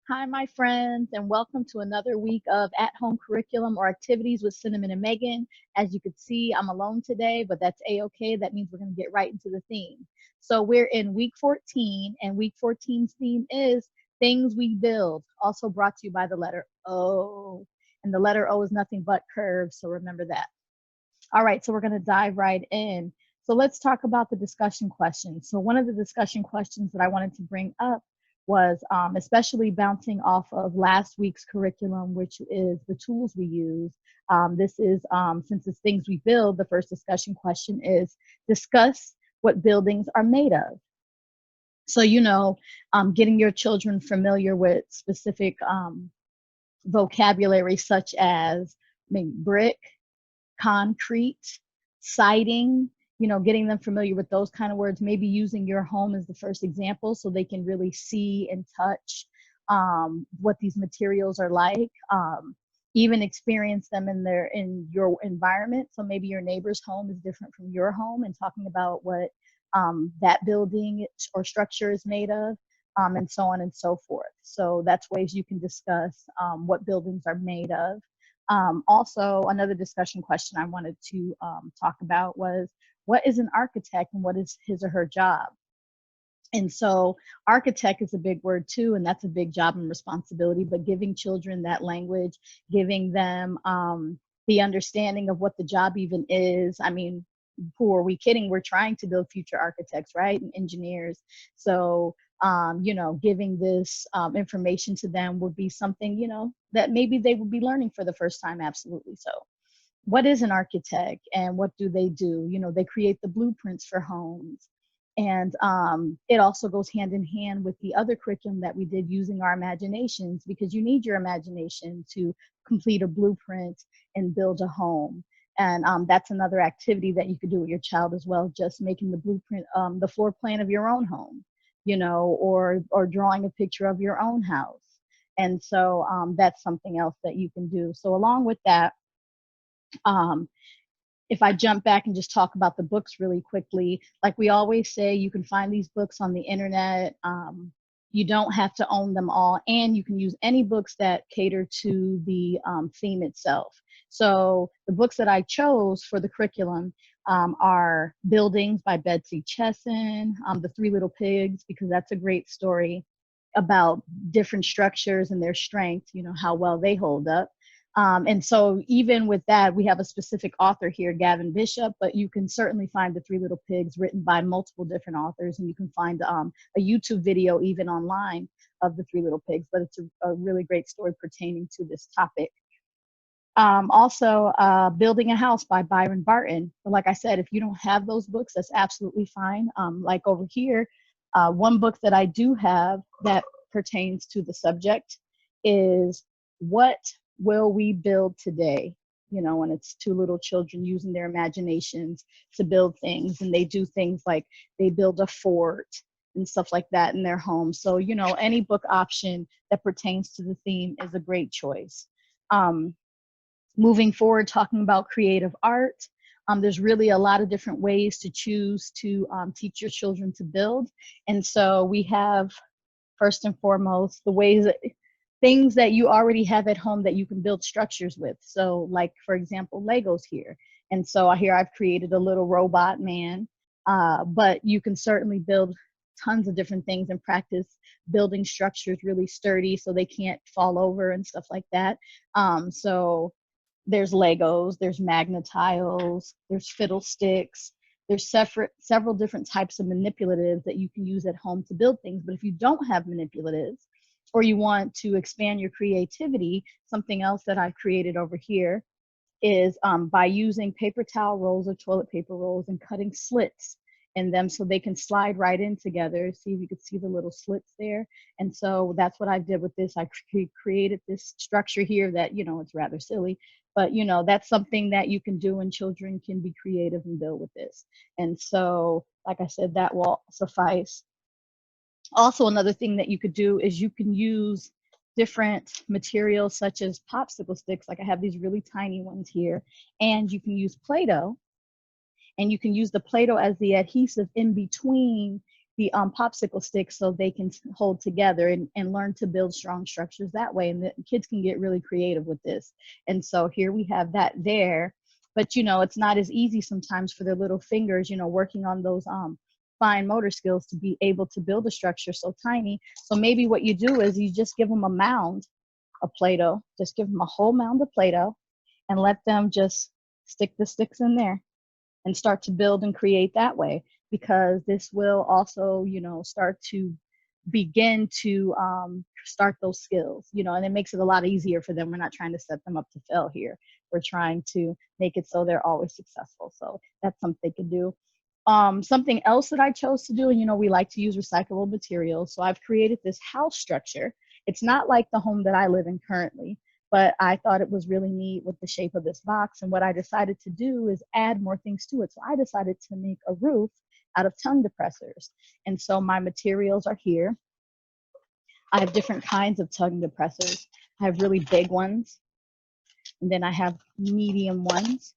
Hi, my friends, and welcome to another week of at home curriculum or activities with Cinnamon and Megan. As you can see, I'm alone today, but that's a okay. That means we're going to get right into the theme. So, we're in week 14, and week 14's theme is things we build, also brought to you by the letter O. And the letter O is nothing but curves, so remember that. All right, so we're going to dive right in. So let's talk about the discussion questions. So one of the discussion questions that I wanted to bring up was especially bouncing off of last week's curriculum, which is the tools we use. This is, since it's things we build, the first discussion question is discuss what buildings are made of. So, getting your children familiar with specific vocabulary such as maybe brick, concrete, siding, getting them familiar with those kind of words, maybe using your home as the first example so they can really see and touch what these materials are like. Even experience them in your environment. So maybe your neighbor's home is different from your home, and talking about what that building or structure is made of, and so on and so forth. So that's ways you can discuss what buildings are made of. Also, another discussion question I wanted to talk about was what is an architect and what is his or her job? And so, architect is a big word too, and that's a big job and responsibility. But giving children that language, giving them the understanding of what the job even is. I mean, who are we kidding? We're trying to build future architects, right? And engineers. So, giving this information to them would be something, that maybe they would be learning for the first time. Absolutely. So, what is an architect and what do they do? They create the blueprints for homes. And it also goes hand in hand with the other curriculum that we did, using our imaginations, because you need your imagination to complete a blueprint and build a home. And that's another activity that you could do with your child as well, just making the blueprint, the floor plan of your own home, or drawing a picture of your own house. And so that's something else that you can do. So along with that, um, if I jump back and just talk about the books really quickly, like we always say, you can find these books on the internet. You don't have to own them all, and you can use any books that cater to the theme itself. So the books that I chose for the curriculum are Buildings by Betsy Chesson, The Three Little Pigs, because that's a great story about different structures and their strength, how well they hold up. And so even with that, we have a specific author here, Gavin Bishop, but you can certainly find The Three Little Pigs written by multiple different authors, and you can find a YouTube video even online of The Three Little Pigs, but it's a really great story pertaining to this topic. Also, Building a House by Byron Barton. But like I said, if you don't have those books, that's absolutely fine. Like over here, one book that I do have that pertains to the subject is What Will We Build Today? And it's two little children using their imaginations to build things. And they do things like they build a fort and stuff like that in their home. So, any book option that pertains to the theme is a great choice. Moving forward, talking about creative art, there's really a lot of different ways to choose to teach your children to build. And so we have, first and foremost, the ways that things that you already have at home that you can build structures with. So like, for example, Legos here. And so here I've created a little robot man, but you can certainly build tons of different things and practice building structures really sturdy so they can't fall over and stuff like that. So there's Legos, there's Magnetiles, there's Fiddlesticks, there's several different types of manipulatives that you can use at home to build things. But if you don't have manipulatives, or you want to expand your creativity, something else that I've created over here is by using paper towel rolls or toilet paper rolls and cutting slits in them so they can slide right in together. See if you can see the little slits there. And so that's what I did with this. I created this structure here that, it's rather silly, but that's something that you can do, and children can be creative and build with this. And so, like I said, that will suffice. Also, another thing that you could do is you can use different materials such as popsicle sticks. Like I have these really tiny ones here, and you can use Play-Doh, and you can use the Play-Doh as the adhesive in between the popsicle sticks so they can hold together and learn to build strong structures that way. And the kids can get really creative with this. And so here we have that there. But, you know, it's not as easy sometimes for their little fingers, you know, working on those fine motor skills to be able to build a structure so tiny. So maybe what you do is you just give them a mound of Play-Doh, just give them a whole mound of Play-Doh and let them just stick the sticks in there and start to build and create that way, because this will also, you know, start to begin to start those skills, you know, and it makes it a lot easier for them. We're not trying to set them up to fail here. We're trying to make it so they're always successful. So that's something they can do. Something else that I chose to do, and you know, we like to use recyclable materials. So I've created this house structure. It's not like the home that I live in currently, but I thought it was really neat with the shape of this box. And what I decided to do is add more things to it. So I decided to make a roof out of tongue depressors. And so my materials are here. I have different kinds of tongue depressors. I have really big ones, and then I have medium ones.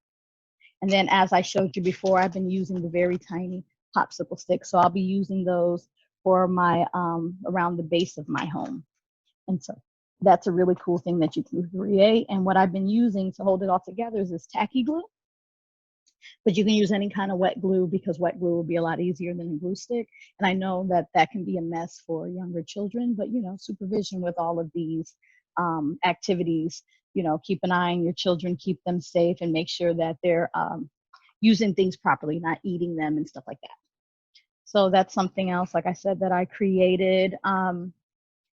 And then as I showed you before, I've been using the very tiny popsicle sticks. So I'll be using those for my, around the base of my home. And so that's a really cool thing that you can create. And what I've been using to hold it all together is this tacky glue. But you can use any kind of wet glue, because wet glue will be a lot easier than a glue stick. And I know that that can be a mess for younger children, but you know, supervision with all of these activities, you know, keep an eye on your children, keep them safe, and make sure that they're using things properly, not eating them and stuff like that. So that's something else, like I said, that I created.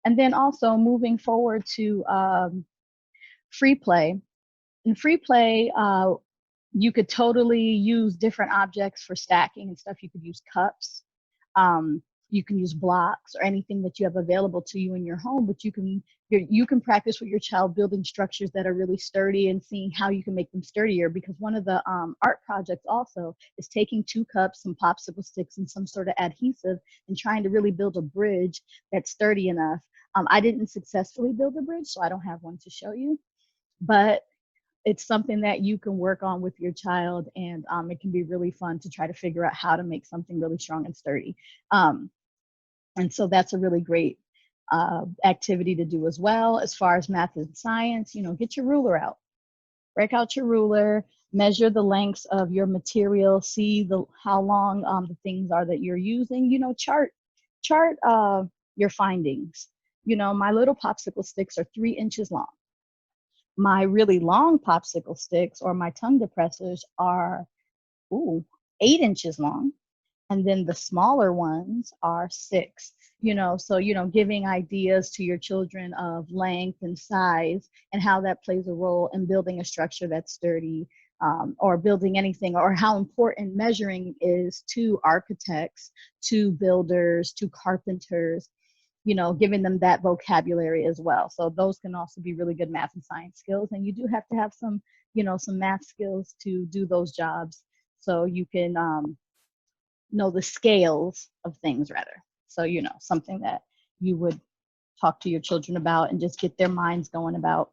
And then also moving forward to free play. In free play, you could totally use different objects for stacking and stuff. You could use cups. You can use blocks or anything that you have available to you in your home, but you can practice with your child building structures that are really sturdy and seeing how you can make them sturdier, because one of the art projects also is taking 2 cups, some popsicle sticks, and some sort of adhesive and trying to really build a bridge that's sturdy enough. I didn't successfully build a bridge, so I don't have one to show you, but it's something that you can work on with your child, and it can be really fun to try to figure out how to make something really strong and sturdy. And so that's a really great activity to do as well. As far as math and science, you know, get your ruler out, break out your ruler, measure the lengths of your material, see how long the things are that you're using, you know, chart your findings. You know, my little popsicle sticks are 3 inches long. My really long popsicle sticks, or my tongue depressors, are 8 inches long. And then the smaller ones are 6, you know, so, you know, giving ideas to your children of length and size and how that plays a role in building a structure that's sturdy, or building anything, or how important measuring is to architects, to builders, to carpenters, you know, giving them that vocabulary as well. So those can also be really good math and science skills. And you do have to have some, you know, some math skills to do those jobs. So you can know the scales of things rather. So, you know, something that you would talk to your children about and just get their minds going about.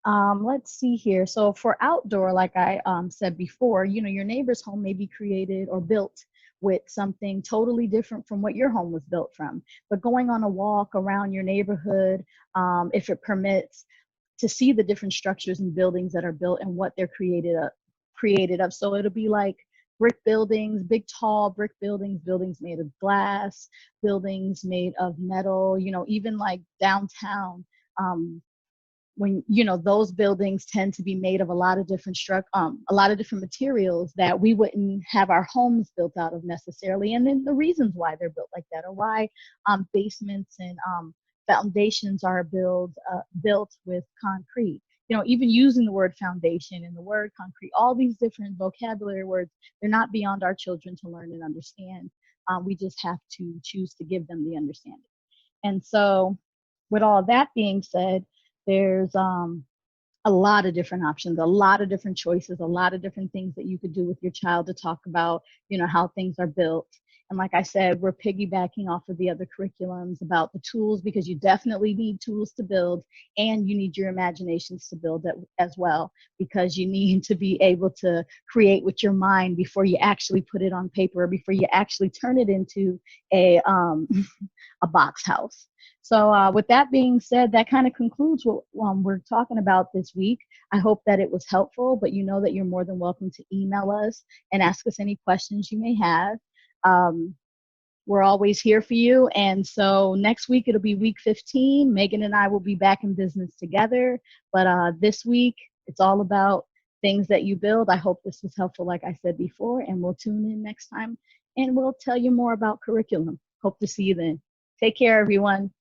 Let's see here. So for outdoor, like I said before, you know, your neighbor's home may be created or built with something totally different from what your home was built from. But going on a walk around your neighborhood, if it permits, to see the different structures and buildings that are built and what they're created of. So it'll be like brick buildings, big tall brick buildings, buildings made of glass, buildings made of metal, you know, even like downtown. When, you know, those buildings tend to be made of a lot of different materials that we wouldn't have our homes built out of necessarily. And then the reasons why they're built like that, or why basements and foundations are built with concrete. You know, even using the word foundation and the word concrete, all these different vocabulary words, they're not beyond our children to learn and understand. We just have to choose to give them the understanding. And so with all that being said, there's a lot of different options, a lot of different choices, a lot of different things that you could do with your child to talk about, you know, how things are built. And like I said, we're piggybacking off of the other curriculums about the tools, because you definitely need tools to build, and you need your imaginations to build as well, because you need to be able to create with your mind before you actually put it on paper, or before you actually turn it into a, a box house. So with that being said, that kind of concludes what we're talking about this week. I hope that it was helpful, but you know that you're more than welcome to email us and ask us any questions you may have. We're always here for you. And so next week, it'll be week 15. Megan and I will be back in business together. But this week, it's all about things that you build. I hope this was helpful, like I said before, and we'll tune in next time and we'll tell you more about curriculum. Hope to see you then. Take care, everyone.